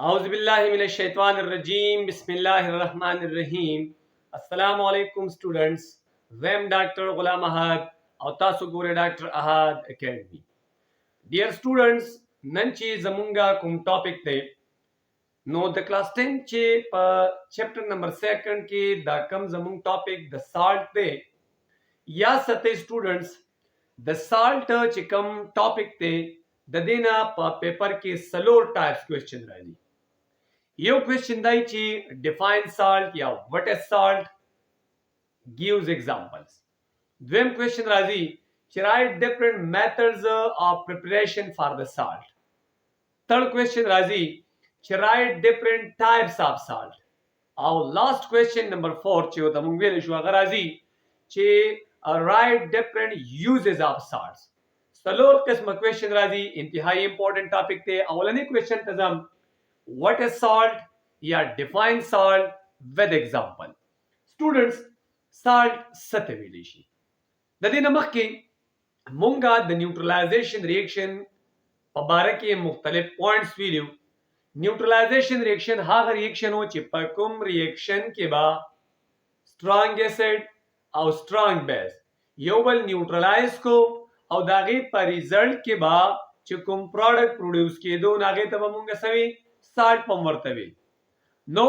اعوذ باللہ من الشیطان الرجیم بسم اللہ الرحمن الرحیم. السلام علیکم سٹوڈنٹس. ویم ډاکټر غلام احد او تاسو ګوره ډاکټر احد اکیډمي. ډیر سټوډنټس نن چې زمونږه کوم ټاپک دی نو د کلاس 10 چې په چپټر نمبر 2 کې دا کم زمونږ ټاپک د سالت دی یا سته سټوډنټس د سالت چې کم ټاپک دی د دینا په پیپر کې سلور ټایپس کوېسچن راځي. یو کوېسچن دی چې ډیفاین سالت یا وٹ از سالت gives examples. دویم کوېسچن راځي چې write different methods of preparation for the salt. third question راځي چې write different types of salt. او last question number 4 چې وته مونږ ویل شو هغه راځي چې write different uses of salts. څلور قسمه کوېسچن راځي. انتهایی امپورټنٹ ټاپک دی. اولنی کوېسچن ته ځم what is salt یا define salt with example. students salt څه ته ویلی شي؟ د دې نه مخکې مونږه د نیوټرلایزیشن ریاکشن په باره کې مختلف پوینټس ویلو. نیوټرلایزیشن ریاکشن هغه ریاکشن و چې په کوم ریاکشن کې با سترانګ اسید او سترانګ بیس یو بل نیوټرلایز کو او د هغې په ریزلټ کې با چې کوم پروډکټ پروډیوس کېدو نو هغې ته به مونږ څه وي؟ سالت په ورته وي. نو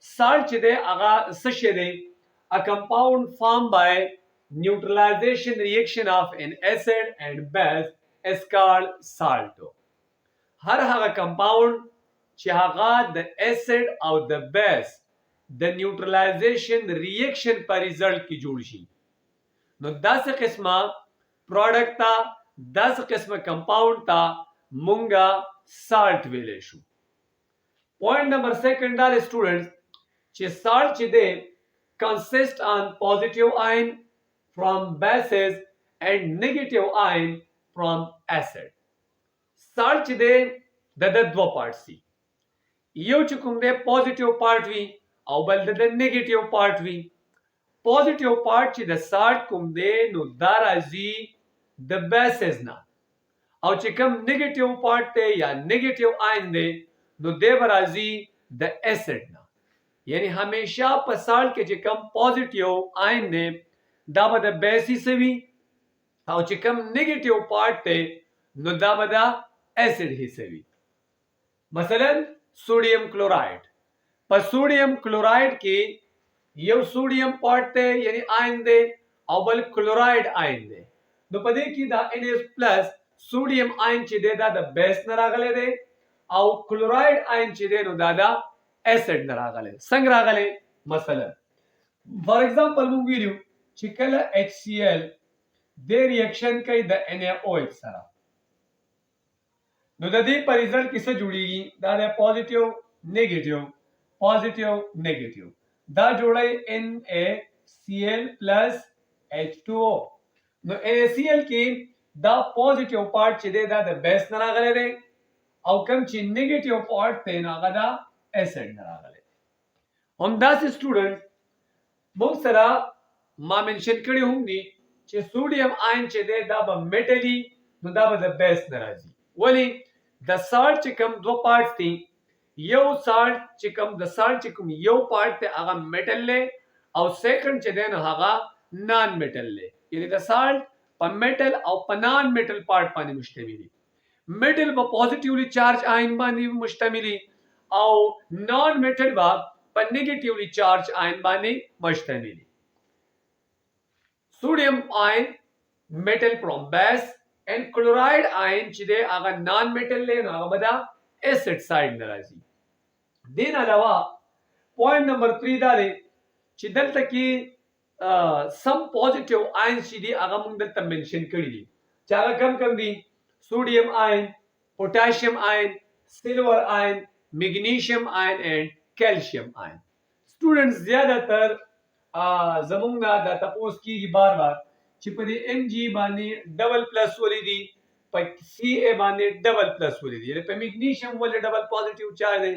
سالت چې دی هغه څه شی دی؟ A compound formed by neutralization reaction of an acid and base is called salt. هر هغه compound چې هغه د acid او د base د neutralization reaction په result کې جوړ شي نو داسې قسمه product ته داسې قسمه compound ته مونږه salt ویلی شو. پوائنٹ نمبر 2 دا students چې salt چې دی consist on positive ion from bases and negative ion from acid. salt چې دی د دوه پارټ سي. یو چې کوم دی پوزیټیو پارټ وي او بل د نیگیټیو پارټ وي. پوزیټیو پارټ چې د سالت کوم دی نو دا راځي د بیسز نه او چې کوم نیگیټیو پارټ دی یا نیگیټیو آئن دی نو دی به راځي د ایسډ نه. یعنی همیشه په سالت کې چې کم پوزیټیو آئن دی دا به د بیس حصه وي او چې کم نیگیټیو پارټ دی نو دا به د ایسډ حصه وي. مثلا سوډیم کلورائد. په سوډیم کلورائد کې یو سوډیم پارټ دی یعنی آئن دی او بل کلورائد آئن دی. نو په دې کې دا NH پلس سوډیم آئن چې دی دا د بیس نه راغلی دی او کلورائد آئن چې دی نو دا د ایسڈ نه راغلی. څنګه راغلی؟ مثلا فار ایگزامپل مونږ ویلو چې کله HCl د ریاکشن کوي د NaOH سره نو د دې په ریزلټ کې څه جوړیږي؟ دا د پوزیټیو نیگیټیو پوزیټیو نیگیټیو دا جوړی NaCl پلس H2O. نو NaCl کې دا پوزیټیو پارټ چې دی دا د بیس نه راغلی دی او کوم چې نیگیټیو پارټ دی نو هغه دا ایسڈ نه راغلی. همداسې سټوډنټ موږ سره ما منشن کړي هم دي چې سوډیم آئن چې دی دا به میټلی نو دا به د بیس نه راځي. ولی د سالت چې کوم دوه پارټس دي یو سالت چې کوم د سالت چې کوم یو پارټ دی هغه میټل دی او سیکنډ چې دی نو هغه نان میټل دی. یعنی د سالت په میټل او په نان میټل پارټ باندې مشتمل دي. میټل په پوزیټیولی چارج آئن باندې مشتمل دي او نان میټل به په نیگیټیولی چارج آئن باندې مشتمل دي. سوډیم آئن میټل فرام بیس اینڈ کلورائد آئن چې دی هغه نان میټل دی نو هغه به د ایسډ سایډ نه راځي. دین علاوه پوینټ نمبر 3 دا دی چې دلته کې سم پوزیټیو آئن چې دی هغه موږ دلته منشن کړي دي چې هغه کم کم دي؟ سوډیم آئن، پوټاشیم آئن، سلور آئن، میگنیشیم آئن اینڈ کیلشیم آئن. سٹوڈنٹس زیادہ تر زمونږ نه دا تپوس کیږي بار بار چې په دې Mg باندې ډبل پلس ولې دي په Ca باندې ډبل پلس ولې دي. یعنی په میگنیشیم ولې ډبل پوزیټیو چارج دی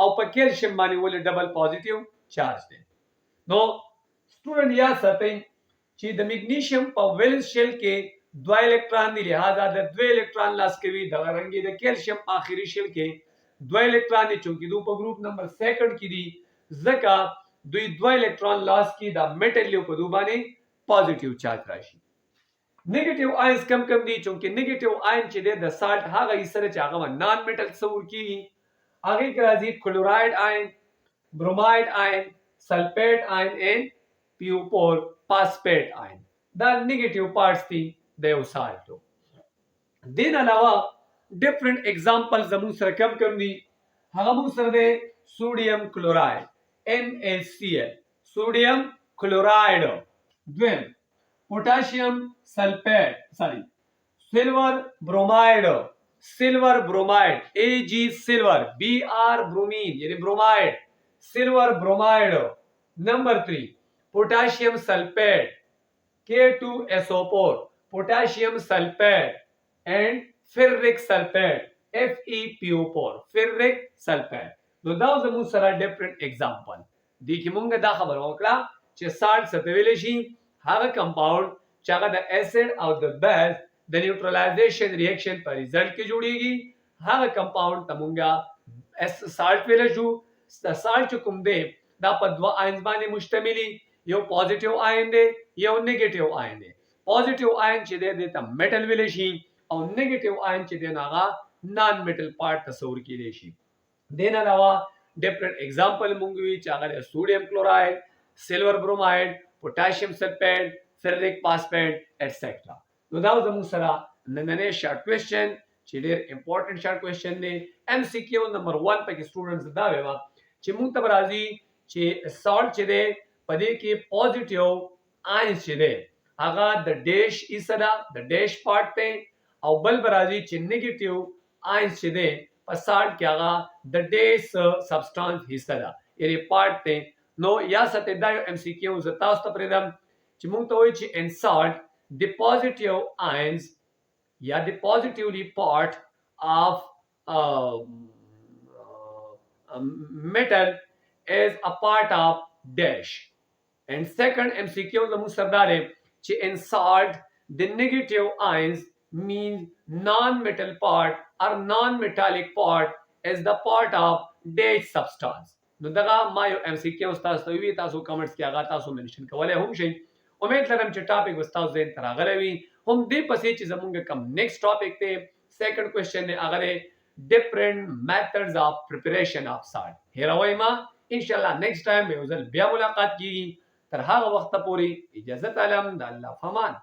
او په کیلشیم باندې ولې ډبل پوزیټیو چارج دی. نو سټوډنټ یاد ساتئ چې د میگنیشیم په ویلنس شیل کې دوه الکترون دي لہذا د دوه الکترون لاس کوي. دغه رنګې د کیلشیم آخري شیل کې 2 الکترون دي چونکی دو په ګروپ نمبر سیکنډ کې دي ځکه دوی 2 الکترون لاس کې دا میټل یو په دو باندې پازیټیو چارج راشي نیگیټیو آینز کم کم دي چونکی نیگیټیو آین چې د سالت هغه یې سره چې هغه نان میټل تصور کیږي هغه کې راځي کلورایډ آین برومایډ آین سلفیټ آین اینڈ پیو4 فاسفیٹ آین دا نیگیټیو پارټس دي د یو سالټو دین علاوه ډیفرنٹ ایگزامپل زموږ سره کم کم دي هغه موږ سره دی سوډیم کلورایډ NaCl سوډیم کلورایډ دویم پوټاشیم سلفیټ سلور برومائڈ Ag سلور Br برومین یعنی برومائڈ سلور برومائڈ نمبر 3 پوٹاشیم سلفیٹ K2SO4 پوٹاشیم سلفیٹ اینڈ ferric sulfate FePO4 ferric sulfate نو دا زموږ سره ډیفرنٹ ایگزامپل دي کې مونږ دا خبر وکړه چې سالت څه ته ویل شي هغه کمپاوند چې هغه د اسید او د بیز د نیوټرلایزیشن ریاکشن په ریزلټ کې جوړیږي هغه کمپاوند ته مونږ سالت ویل شو د سالت چې کوم دی دا په دوه آینز باندې مشتملي یو پوزټیو آین دی یو نیگیټیو آین دی پوزټیو آین چې دی ته میټل ویل شي او نیگیټیو آین چې دی هغه نان میټل پارت تصور کیدی شي دین علاوه ډیفرنٹ ایگزامپل مونږ وی چې هغه سوډیم کلورایډ سلور برومایډ پوټاشیم سلفیټ ferric phosphate etc نو دا زموږ سره نننې شارټ کوېسچن چې ډېر امپورټنٹ شارټ کوېسچن دی MCQ نمبر 1 پکې سټوډنټس دا ویوا چې مونږ ته راځي چې سالت چې دی په دې کې پوزټیو آینز چې دی هغه د ډیش ایسره د ډیش پارت ته او بل راځي چې نیگیټیو آینز چې دی په سالت کې هغه د ډیش سبسټانس حصہ ده یعنی پارت ته نو یا ستې دا یو MCQ ز تاسو ته پرېدم چې مونږ ته وایي چې ان سالت the positive ions the positively part of metal is a part of dash and second MCQ زموږ سردار چې in salt the negative ions means non-metal part or non-metallic part is the part of dash substance نو دغه ما یو MCQ تاسو ته وی تاسو کمنټس کې هغه تاسو منشن کولای هم شئ امید لرم چې ټاپک وستاو زین تر راغلی وي هم دې پسې چې زمونږ کم نیکسٹ ټاپک دی سیکنډ کوېسچن دی هغه دی ډیفرنٹ میتھڈز آف پریپریشن آف سالت هیروئ ما انشاءالله نیکسٹ ټایم به یو ځل بیا ملاقات کیږي تر هغه وخته پورې اجازه تعلم د الله فمان